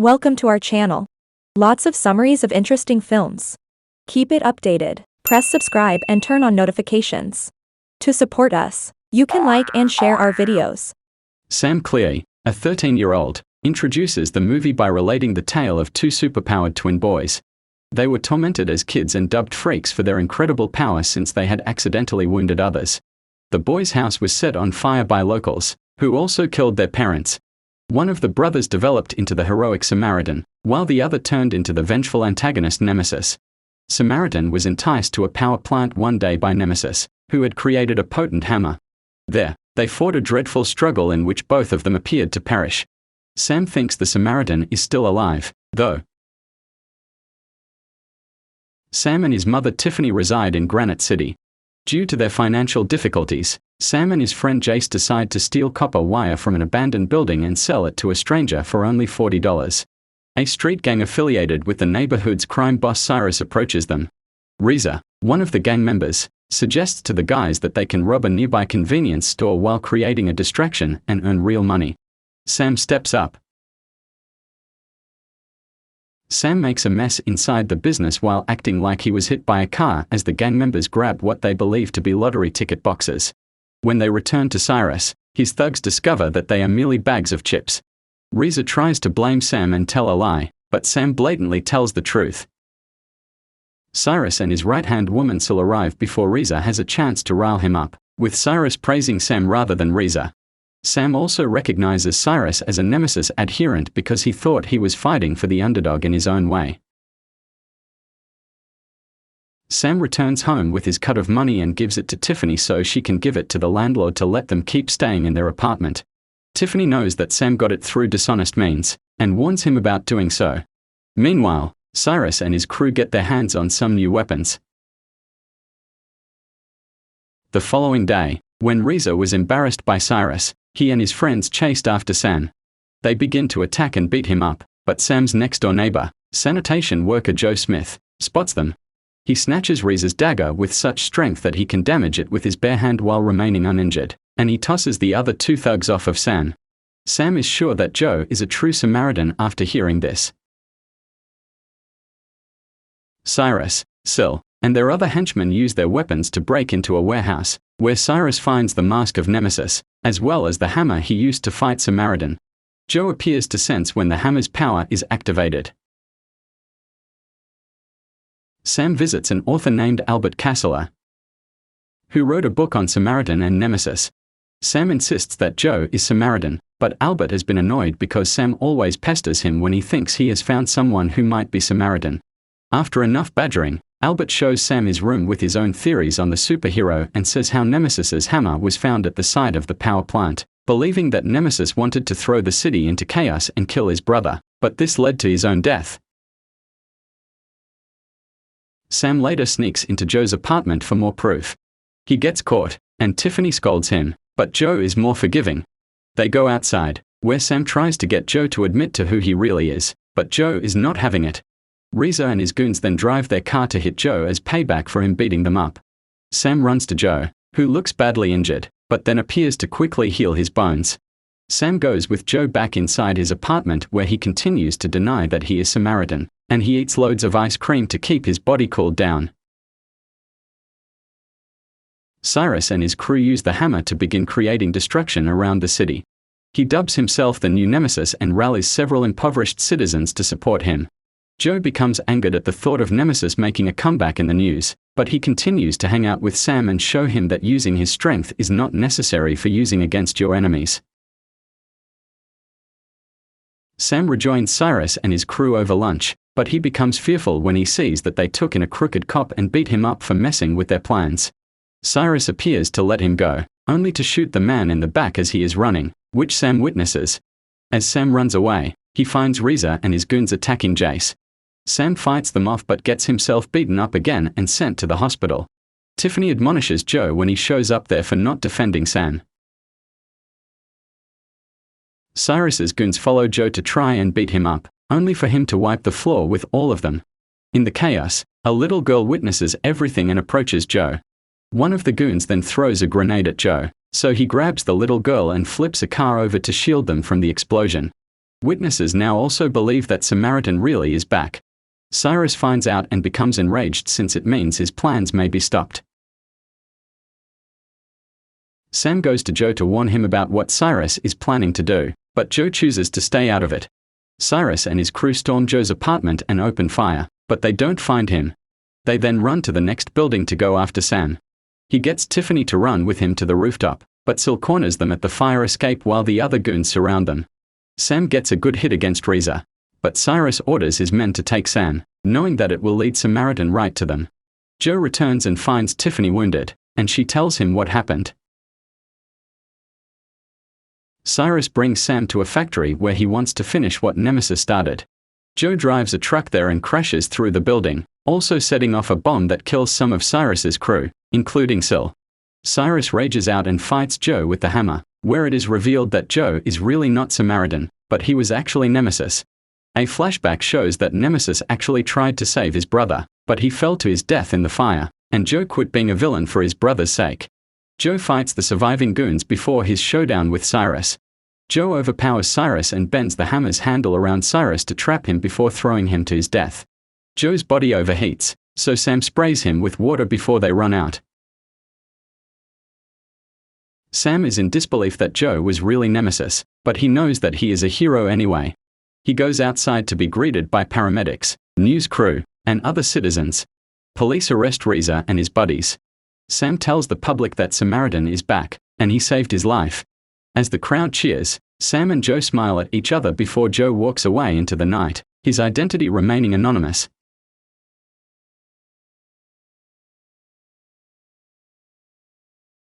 Welcome to our channel. Lots of summaries of interesting films. Keep it updated. Press subscribe and turn on notifications. To support us, you can like and share our videos. Sam Cleary, a 13-year-old, introduces the movie by relating the tale of two superpowered twin boys. They were tormented as kids and dubbed freaks for their incredible power since they had accidentally wounded others. The boys' house was set on fire by locals, who also killed their parents. One of the brothers developed into the heroic Samaritan, while the other turned into the vengeful antagonist Nemesis. Samaritan was enticed to a power plant one day by Nemesis, who had created a potent hammer. There, they fought a dreadful struggle in which both of them appeared to perish. Sam thinks the Samaritan is still alive, though. Sam and his mother Tiffany reside in Granite City. Due to their financial difficulties, Sam and his friend Jace decide to steal copper wire from an abandoned building and sell it to a stranger for only $40. A street gang affiliated with the neighborhood's crime boss Cyrus approaches them. Reza, one of the gang members, suggests to the guys that they can rob a nearby convenience store while creating a distraction and earn real money. Sam steps up. Sam makes a mess inside the business while acting like he was hit by a car as the gang members grab what they believe to be lottery ticket boxes. When they return to Cyrus, his thugs discover that they are merely bags of chips. Reza tries to blame Sam and tell a lie, but Sam blatantly tells the truth. Cyrus and his right-hand woman still arrive before Reza has a chance to rile him up, with Cyrus praising Sam rather than Reza. Sam also recognizes Cyrus as a Nemesis adherent because he thought he was fighting for the underdog in his own way. Sam returns home with his cut of money and gives it to Tiffany so she can give it to the landlord to let them keep staying in their apartment. Tiffany knows that Sam got it through dishonest means, and warns him about doing so. Meanwhile, Cyrus and his crew get their hands on some new weapons. The following day, when Reza was embarrassed by Cyrus, he and his friends chased after Sam. They begin to attack and beat him up, but Sam's next-door neighbor, sanitation worker Joe Smith, spots them. He snatches Reza's dagger with such strength that he can damage it with his bare hand while remaining uninjured, and he tosses the other two thugs off of Sam. Sam is sure that Joe is a true Samaritan after hearing this. Cyrus, Sil, and their other henchmen use their weapons to break into a warehouse, where Cyrus finds the mask of Nemesis, as well as the hammer he used to fight Samaritan. Joe appears to sense when the hammer's power is activated. Sam visits an author named Albert Cassler, who wrote a book on Samaritan and Nemesis. Sam insists that Joe is Samaritan, but Albert has been annoyed because Sam always pesters him when he thinks he has found someone who might be Samaritan. After enough badgering, Albert shows Sam his room with his own theories on the superhero and says how Nemesis's hammer was found at the site of the power plant, believing that Nemesis wanted to throw the city into chaos and kill his brother, but this led to his own death. Sam later sneaks into Joe's apartment for more proof. He gets caught, and Tiffany scolds him, but Joe is more forgiving. They go outside, where Sam tries to get Joe to admit to who he really is, but Joe is not having it. Reza and his goons then drive their car to hit Joe as payback for him beating them up. Sam runs to Joe, who looks badly injured, but then appears to quickly heal his bones. Sam goes with Joe back inside his apartment where he continues to deny that he is Samaritan, and he eats loads of ice cream to keep his body cooled down. Cyrus and his crew use the hammer to begin creating destruction around the city. He dubs himself the new Nemesis and rallies several impoverished citizens to support him. Joe becomes angered at the thought of Nemesis making a comeback in the news, but he continues to hang out with Sam and show him that using his strength is not necessary for using against your enemies. Sam rejoins Cyrus and his crew over lunch, but he becomes fearful when he sees that they took in a crooked cop and beat him up for messing with their plans. Cyrus appears to let him go, only to shoot the man in the back as he is running, which Sam witnesses. As Sam runs away, he finds Reza and his goons attacking Jace. Sam fights them off but gets himself beaten up again and sent to the hospital. Tiffany admonishes Joe when he shows up there for not defending Sam. Cyrus's goons follow Joe to try and beat him up, only for him to wipe the floor with all of them. In the chaos, a little girl witnesses everything and approaches Joe. One of the goons then throws a grenade at Joe, so he grabs the little girl and flips a car over to shield them from the explosion. Witnesses now also believe that Samaritan really is back. Cyrus finds out and becomes enraged since it means his plans may be stopped. Sam goes to Joe to warn him about what Cyrus is planning to do, but Joe chooses to stay out of it. Cyrus and his crew storm Joe's apartment and open fire, but they don't find him. They then run to the next building to go after Sam. He gets Tiffany to run with him to the rooftop, but Sil corners them at the fire escape while the other goons surround them. Sam gets a good hit against Reza, but Cyrus orders his men to take Sam, knowing that it will lead Samaritan right to them. Joe returns and finds Tiffany wounded, and she tells him what happened. Cyrus brings Sam to a factory where he wants to finish what Nemesis started. Joe drives a truck there and crashes through the building, also setting off a bomb that kills some of Cyrus's crew, including Sil. Cyrus rages out and fights Joe with the hammer, where it is revealed that Joe is really not Samaritan, but he was actually Nemesis. A flashback shows that Nemesis actually tried to save his brother, but he fell to his death in the fire, and Joe quit being a villain for his brother's sake. Joe fights the surviving goons before his showdown with Cyrus. Joe overpowers Cyrus and bends the hammer's handle around Cyrus to trap him before throwing him to his death. Joe's body overheats, so Sam sprays him with water before they run out. Sam is in disbelief that Joe was really Nemesis, but he knows that he is a hero anyway. He goes outside to be greeted by paramedics, news crew, and other citizens. Police arrest Reza and his buddies. Sam tells the public that Samaritan is back, and he saved his life. As the crowd cheers, Sam and Joe smile at each other before Joe walks away into the night, his identity remaining anonymous.